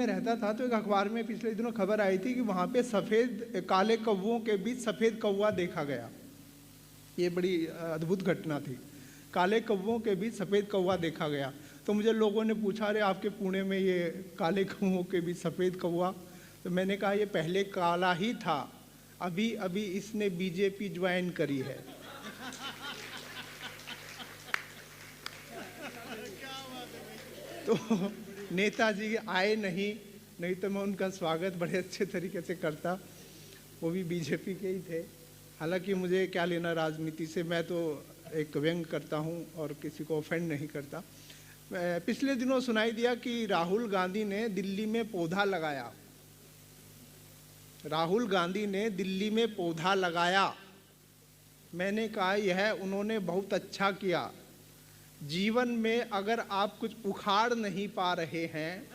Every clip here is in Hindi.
में रहता था तो एक अखबार में पिछले दिनों खबर आई थी कि वहाँ पे सफ़ेद काले कौवों के बीच सफ़ेद कौवा देखा गया। ये बड़ी अद्भुत घटना थी। काले कौवों के बीच सफ़ेद कौवा देखा गया। तो मुझे लोगों ने पूछा, अरे आपके पुणे में ये काले कौवों के बीच सफ़ेद कौवा? तो मैंने कहा ये पहले काला ही था, अभी अभी इसने बीजेपी ज्वाइन करी है। तो नेताजी आए नहीं तो मैं उनका स्वागत बड़े अच्छे तरीके से करता। वो भी बीजेपी के ही थे। हालांकि मुझे क्या लेना राजनीति से, मैं तो एक व्यंग करता हूँ और किसी को ऑफेंड नहीं करता। पिछले दिनों सुनाई दिया कि राहुल गांधी ने दिल्ली में पौधा लगाया। राहुल गांधी ने दिल्ली में पौधा लगाया। मैंने कहा यह उन्होंने बहुत अच्छा किया। जीवन में अगर आप कुछ उखाड़ नहीं पा रहे हैं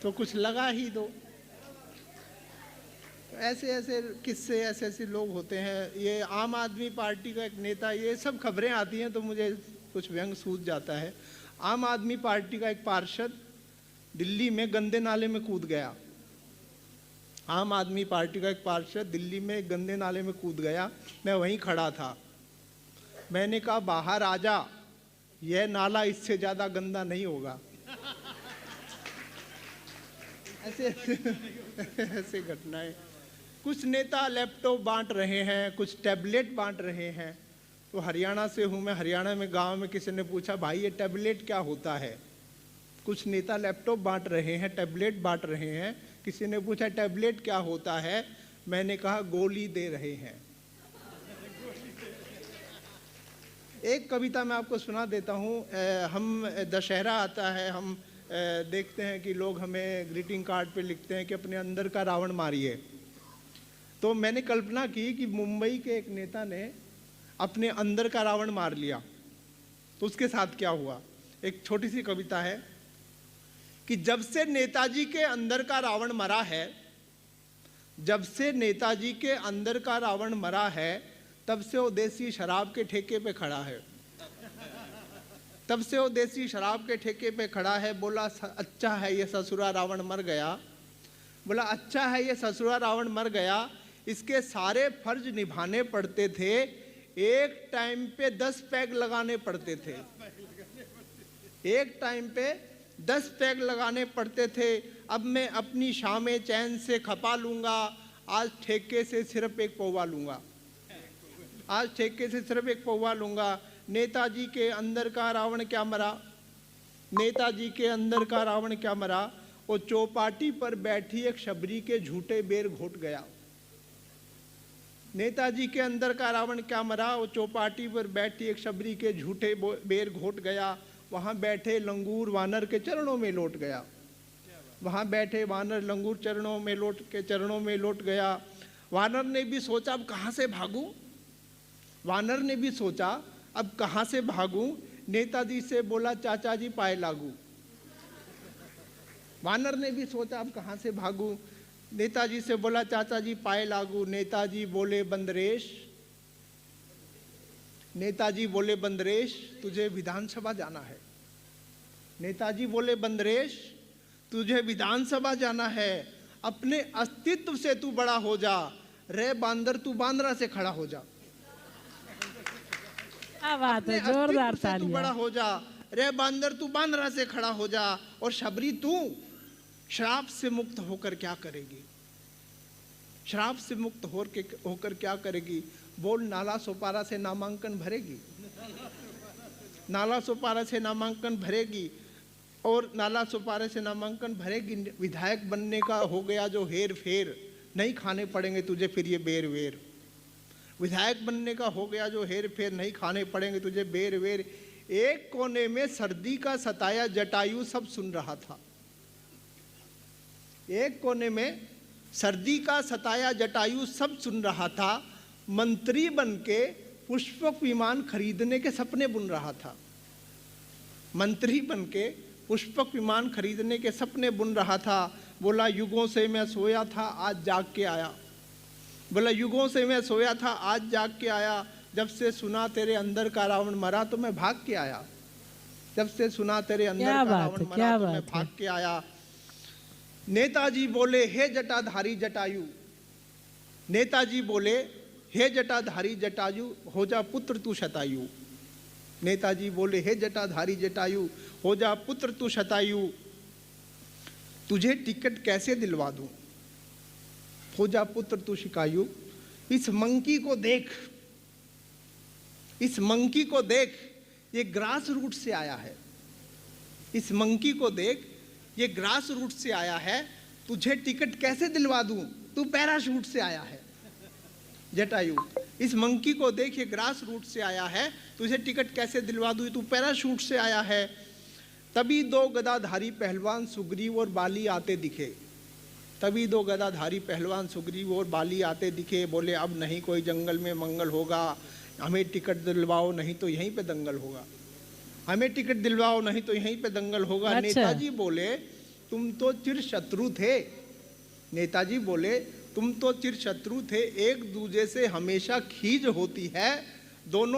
तो कुछ लगा ही दो। ऐसे किस्से, ऐसे लोग होते हैं। ये आम आदमी पार्टी का एक नेता, ये सब खबरें आती हैं तो मुझे कुछ व्यंग सूझ जाता है। आम आदमी पार्टी का एक पार्षद दिल्ली में गंदे नाले में कूद गया। आम आदमी पार्टी का एक पार्षद दिल्ली में गंदे नाले में कूद गया। मैं वहीं खड़ा था। मैंने कहा बाहर आ जा, यह नाला इससे ज़्यादा गंदा नहीं होगा। ऐसे घटनाएं। कुछ नेता लैपटॉप बांट रहे हैं, कुछ टैबलेट बांट रहे हैं। तो हरियाणा से हूँ मैं। हरियाणा में गांव में किसी ने पूछा, भाई ये टैबलेट क्या होता है? कुछ नेता लैपटॉप बांट रहे हैं, टैबलेट बांट रहे हैं। किसी ने पूछा टैबलेट क्या होता है? मैंने कहा गोली दे रहे हैं। एक कविता मैं आपको सुना देता हूँ। हम दशहरा आता है, हम देखते हैं कि लोग हमें ग्रीटिंग कार्ड पे लिखते हैं कि अपने अंदर का रावण मारिए। तो मैंने कल्पना की कि मुंबई के एक नेता ने अपने अंदर का रावण मार लिया तो उसके साथ क्या हुआ। एक छोटी सी कविता है कि जब से नेताजी के अंदर का रावण मरा है, जब से नेताजी के अंदर का रावण मरा है, तब से वो देसी शराब के ठेके पे खड़ा है। तब से वो देसी शराब के ठेके पे खड़ा है। बोला अच्छा है ये ससुरा रावण मर गया। बोला अच्छा है ये ससुरा रावण मर गया। इसके सारे फर्ज निभाने पड़ते थे, एक टाइम पे 10 पैग लगाने पड़ते थे। एक टाइम पे 10 पैग लगाने पड़ते थे। अब मैं अपनी शामें चैन से खपा लूँगा, आज ठेके से सिर्फ एक पौवा लूँगा। आज ठेके से सिर्फ एक पौवा लूँगा। नेताजी के अंदर का रावण क्या मरा? नेताजी के अंदर का रावण क्या मरा? वो चौपाटी पर बैठी एक शबरी के झूठे बेर घोट गया। नेताजी के अंदर का रावण क्या मरा? वो चौपाटी पर बैठी एक शबरी के झूठे बेर घोट गया। वहाँ बैठे लंगूर वानर के चरणों में लौट गया। वहाँ बैठे वानर लंगूर चरणों में लौट गया। वानर ने भी सोचा अब कहाँ से भागूं? वानर ने भी सोचा अब कहाँ से भागूं? नेताजी से बोला चाचा जी पाए लागू। वानर ने भी सोचा अब कहाँ से भागूं? नेताजी से बोला चाचा जी पाए लागू। नेताजी बोले बंदरेश, नेताजी बोले बंदरेश तुझे विधानसभा जाना है। नेताजी बोले बंदरेश तुझे विधानसभा जाना है। अपने अस्तित्व से तू बड़ा हो जा, रे बांदर तू बांद्रा से खड़ा हो जा। क्या बात है, जोरदार तालियां। तू बड़ा हो जा, रे बांदर तू बांद्रा से खड़ा हो जा। और शबरी तू श्राप से मुक्त होकर क्या करेगी? श्राप से मुक्त होकर क्या करेगी? बोल नाला सोपारा से नामांकन भरेगी? नाला सोपारा से नामांकन भरेगी और नाला सोपारा से नामांकन भरेगी। विधायक बनने का हो गया जो हेर फेर, नहीं खाने पड़ेंगे तुझे फिर ये बेर वेर। विधायक बनने का हो गया जो हेर फेर, नहीं खाने पड़ेंगे तुझे बेर वेर। एक कोने में सर्दी का सताया जटायु सब सुन रहा था। एक कोने में सर्दी का सताया जटायु सब सुन रहा था। मंत्री बनके पुष्पक विमान खरीदने के सपने बुन रहा था। मंत्री बनके पुष्पक विमान खरीदने के सपने बुन रहा था। बोला युगों से मैं सोया था आज जाग के आया। बोला युगों से मैं सोया था आज जाग के आया। जब से सुना तेरे अंदर का रावण मरा तो मैं भाग के आया, जब से सुना तेरे अंदर का रावण मरा तो मैं भाग के आया। नेताजी बोले हे जटाधारी जटायु, नेताजी बोले हे जटाधारी जटायु, हो जा पुत्र तू शतायु। नेताजी बोले हे जटाधारी जटायु, हो जा पुत्र तू शतायु। तुझे टिकट कैसे दिलवा दूं, हो जा पुत्र तू शिकायु। इस मंकी को देख, इस मंकी को देख, ये ग्रास रूट से आया है। इस मंकी को देख, ये ग्रास रूट से आया है। तुझे टिकट कैसे दिलवा दूं, तू पैराशूट से आया है। जटायु, इस मंकी को देख, ये ग्रास रूट से आया है। तुझे टिकट कैसे दिलवा दूं, तू पैराशूट से आया है। तभी दो गदाधारी पहलवान सुग्रीव और बाली आते दिखे, तभी दो गदाधारी पहलवान सुग्रीव और बाली आते दिखे। बोले अब नहीं कोई जंगल में मंगल होगा, हमें टिकट दिलवाओ नहीं तो यहीं पे दंगल होगा, हमें टिकट दिलवाओ नहीं तो यहीं पे दंगल होगा। अच्छा। नेताजी बोले तुम तो चिर शत्रु थे, नेताजी बोले तुम तो चिर शत्रु थे, एक दूसरे से हमेशा खींच होती है, दोनों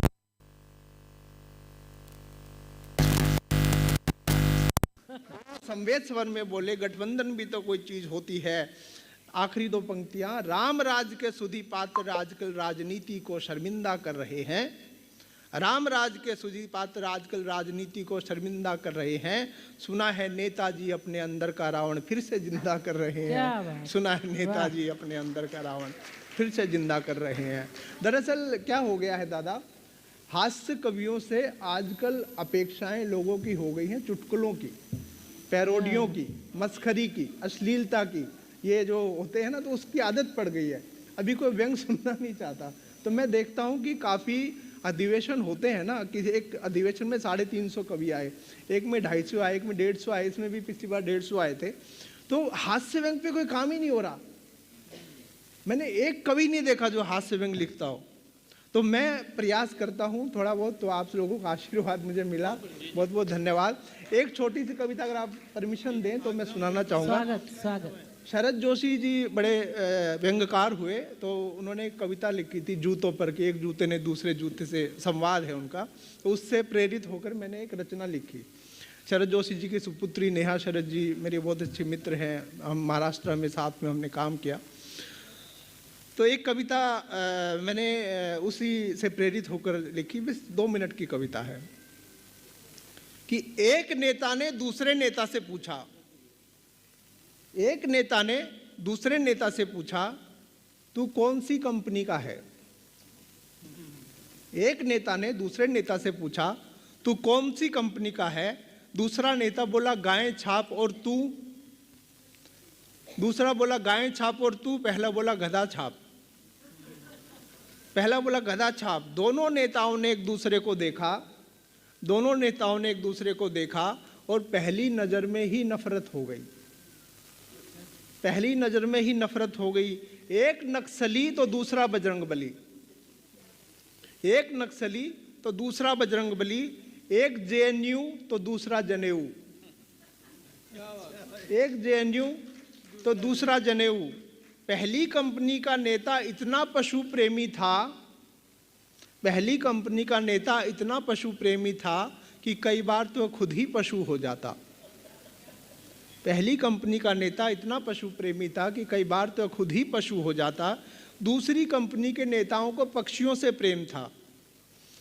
संवेद स्वर में बोले गठबंधन भी तो कोई चीज होती है। आखिरी दो पंक्तियां, राम राज के सुधी पात्र आजकल राजनीति को शर्मिंदा कर रहे हैं, राम राज के सुधी पात्र आजकल राजनीति को शर्मिंदा कर रहे हैं। सुना है नेताजी अपने अंदर का रावण फिर से जिंदा कर रहे हैं, सुना है नेताजी अपने अंदर का रावण फिर से जिंदा कर रहे हैं। दरअसल क्या हो गया है दादा, हास्य कवियों से आजकल अपेक्षाएं लोगों की हो गई हैं चुटकुलों की, पैरोडियों की, मस्खरी की, अश्लीलता की, ये जो होते हैं ना तो उसकी आदत पड़ गई है। अभी कोई व्यंग सुनना नहीं चाहता। तो मैं देखता हूँ कि काफ़ी अधिवेशन होते हैं ना, कि एक अधिवेशन में 350 कवि आए, एक में 250 आए, एक में 150 आए, इसमें भी पिछली बार 150 आए थे। तो हास्य व्यंग पे कोई काम ही नहीं हो रहा। मैंने एक कवि नहीं देखा जो हास्य व्यंग लिखता हो। तो मैं प्रयास करता हूँ थोड़ा बहुत, तो आप लोगों का आशीर्वाद मुझे मिला, बहुत बहुत धन्यवाद। एक छोटी सी कविता अगर आप परमिशन दें तो मैं सुनाना चाहूँगा। स्वागत स्वागत। शरद जोशी जी बड़े व्यंग्यकार हुए, तो उन्होंने एक कविता लिखी थी जूतों पर कि एक जूते ने दूसरे जूते से, संवाद है उनका, तो उससे प्रेरित होकर मैंने एक रचना लिखी। शरद जोशी जी की सुपुत्री नेहा शरद जी मेरे बहुत अच्छे मित्र हैं, हम महाराष्ट्र में साथ में हमने काम किया। तो एक कविता मैंने उसी से प्रेरित होकर लिखी, बस 2 मिनट की कविता है कि एक नेता ने दूसरे नेता से पूछा, एक नेता ने दूसरे नेता से पूछा तू कौन सी कंपनी का है। एक नेता ने दूसरे नेता से पूछा तू कौन सी कंपनी का है। दूसरा नेता बोला गाय छाप और तू, दूसरा बोला गाय छाप और तू, पहला बोला गधा छाप, पहला बोला गधा छाप। दोनों नेताओं ने एक दूसरे को देखा, दोनों नेताओं ने एक दूसरे को देखा और पहली नजर में ही नफरत हो गई, पहली नजर में ही नफरत हो गई। एक नक्सली तो दूसरा बजरंगबली, एक नक्सली तो दूसरा बजरंगबली, एक जेएनयू तो दूसरा जनेऊ, एक जेएनयू तो दूसरा जनेऊ। पहली कंपनी का नेता इतना पशु प्रेमी था, पहली कंपनी का नेता इतना पशु प्रेमी था कि कई बार तो खुद ही पशु हो जाता। पहली कंपनी का नेता इतना पशु प्रेमी था कि कई बार तो खुद ही पशु हो जाता। दूसरी कंपनी के नेताओं को पक्षियों से प्रेम था,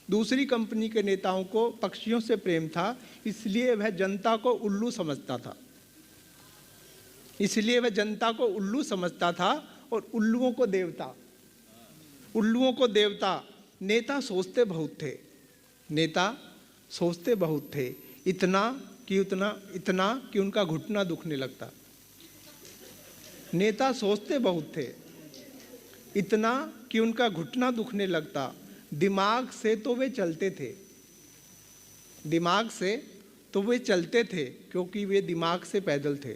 दूसरी कंपनी के नेताओं को पक्षियों से प्रेम था, इसलिए वह जनता को उल्लू समझता था, इसलिए वह जनता को उल्लू समझता था और उल्लुओं को देवता, उल्लुओं को देवता। नेता सोचते बहुत थे, नेता सोचते बहुत थे, इतना कि उनका घुटना दुखने लगता। नेता सोचते बहुत थे, इतना कि उनका घुटना दुखने लगता। दिमाग से तो वे चलते थे, दिमाग से तो वे चलते थे, क्योंकि वे दिमाग से पैदल थे,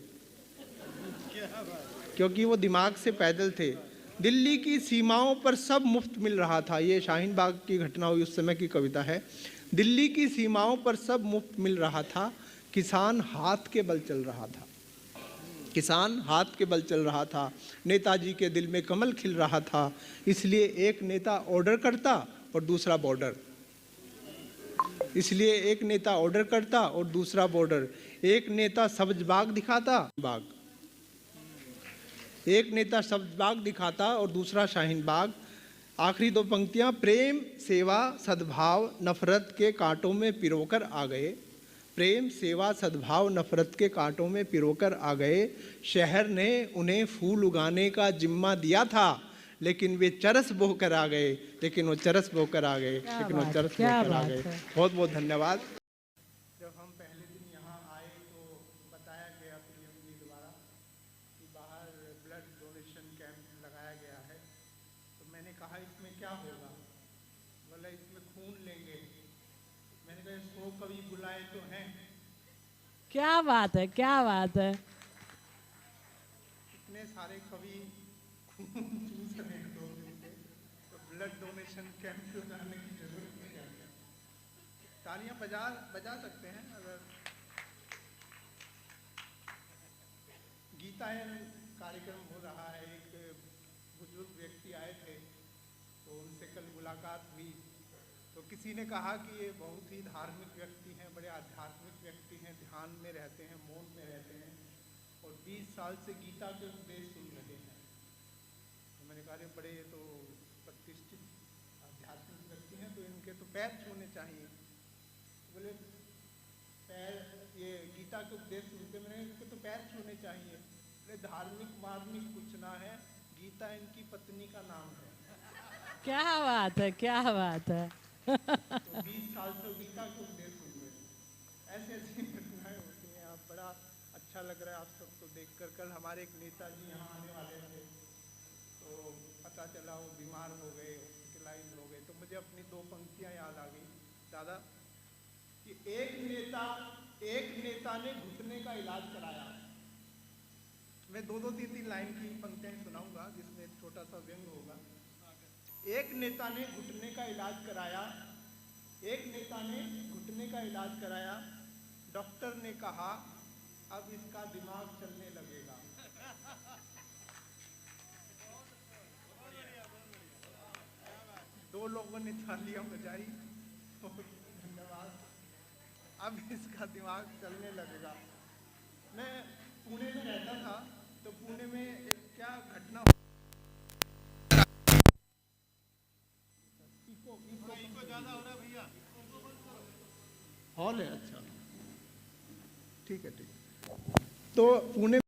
क्योंकि वो दिमाग से पैदल थे। दिल्ली की सीमाओं पर सब मुफ्त मिल रहा था, ये शाहीन बाग की घटना हुई उस समय की कविता है। दिल्ली की सीमाओं पर सब मुफ्त मिल रहा था, किसान हाथ के बल चल रहा था, किसान हाथ के बल चल रहा था। नेताजी के दिल में कमल खिल रहा था, इसलिए एक नेता ऑर्डर करता और दूसरा बॉर्डर। इसलिए एक नेता ऑर्डर करता और दूसरा बॉर्डर। एक नेता सब्ज बाग दिखाता, बाग, एक नेता सब्ज बाग दिखाता और दूसरा शाहीन बाग। आखिरी दो पंक्तियां, प्रेम सेवा सद्भाव नफरत के कांटों में पिरोकर आ गए। प्रेम सेवा सद्भाव नफरत के कांटों में पिरोकर आ गए। शहर ने उन्हें फूल उगाने का जिम्मा दिया था, लेकिन वे चरस बोकर आ गए, लेकिन वो चरस बोकर आ गए, लेकिन वो चरस बोकर आ गए। बहुत बहुत धन्यवाद। जब हम पहले दिन यहाँ आए तो बताया गया पीएम जी द्वारा कि बाहर ब्लड डोनेशन कैंप लगाया गया है। तो मैंने कहा इसमें क्या होगा? बोला इसमें खून लेंगे। मैंने कहा 100 कवि बुलाए तो हैं। क्या बात है, क्या बात है। इतने सारे कवि खून चूस रहे हैं 2 दिन से, तो ब्लड डोनेशन कैंप लगाने की जरूरत नहीं है। तालियां बजा सकते हैं। अगर गीतायन कार्यक्रम हो रहा है, एक बुजुर्ग व्यक्ति आए थे तो उनसे कल मुलाकात हुई, तो किसी ने कहा कि ये बहुत ही धार्मिक व्यक्ति हैं, बड़े आध्यात्मिक व्यक्ति हैं, ध्यान में रहते हैं, मौन में रहते हैं और 20 साल से गीता के उपदेश सुन रहे हैं। तो मैंने कहा बड़े ये तो प्रतिष्ठित आध्यात्मिक व्यक्ति हैं, तो इनके तो पैर छूने चाहिए। बोले पैर, ये गीता के उपदेश सुनते, मैंने इनके तो पैर छूने चाहिए। धार्मिक वार्मिक कुछ ना है, गीता इनकी पत्नी का नाम है। क्या बात है, क्या बात है। तो 20 साल से गीता के उपदेश सुन रहे हैं। ऐसे ऐसी घटनाएं होती हैं। आप बड़ा अच्छा लग रहा है आप सबको देखकर। कल हमारे एक नेताजी यहाँ आने वाले थे, तो पता चला वो बीमार हो गए, हॉस्पिटलाइज हो गए। तो मुझे अपनी 2 पंक्तियाँ याद आ गई दादा, कि एक नेता ने घुटने का इलाज कराया। मैं 2-2, 3-3 लाइन की पंक्तियाँ सुनाऊंगा जिसमें एक छोटा सा व्यंग होगा। एक नेता ने घुटने का इलाज कराया, एक नेता ने घुटने का इलाज कराया। डॉक्टर ने कहा अब इसका दिमाग चलने लगेगा। दो लोगों ने तालियां बजाई, धन्यवाद। अब इसका दिमाग चलने लगेगा। मैं पुणे में रहता था, तो पुणे में एक क्या घटना ज्यादा हो रहा है भैया, हॉल है। अच्छा ठीक है, ठीक है। तो पुणे